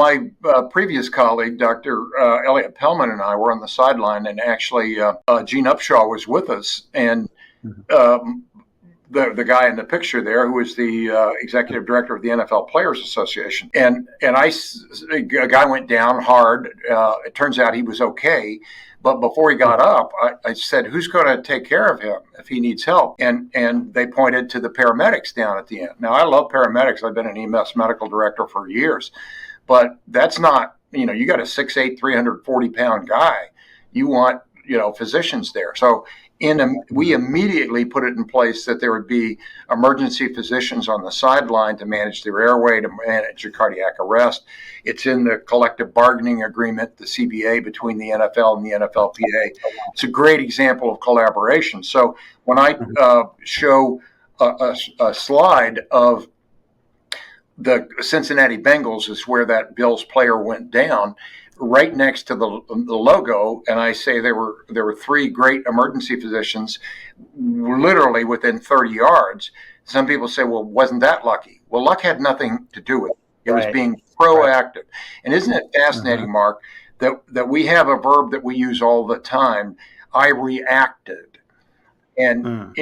My previous colleague, Dr. Elliot Pellman, and I were on the sideline, and actually Gene Upshaw was with us. And the guy in the picture there, who is the executive director of the NFL Players Association, and a guy went down hard. It turns out he was okay. But before he got up, I said, who's going to take care of him if he needs help? And they pointed to the paramedics down at the end. Now, I love paramedics. I've been an EMS medical director for years. But that's not, you got a 6'8", 340-pound guy. You want, physicians there. So we immediately put it in place that there would be emergency physicians on the sideline to manage their airway, to manage the cardiac arrest. It's in the collective bargaining agreement, the CBA, between the NFL and the NFLPA. It's a great example of collaboration. So when I show a slide of the Cincinnati Bengals is where that Bills player went down, right next to the logo, and I say there were three great emergency physicians literally within 30 yards. Some people say, well, wasn't that lucky? Well, luck had nothing to do with it. It was being proactive. Right. And isn't it fascinating, Mark, that we have a verb that we use all the time, I reacted. And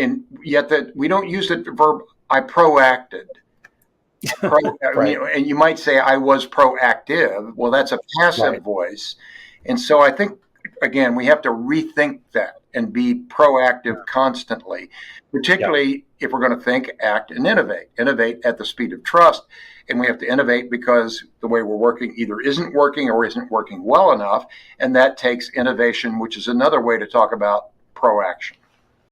yet that we don't use the verb I proacted. Right. And you might say I was proactive. Well, that's a passive voice. And so I think, again, we have to rethink that and be proactive constantly, particularly if we're going to think, act, and innovate at the speed of trust. And we have to innovate because the way we're working either isn't working or isn't working well enough. And that takes innovation, which is another way to talk about proaction.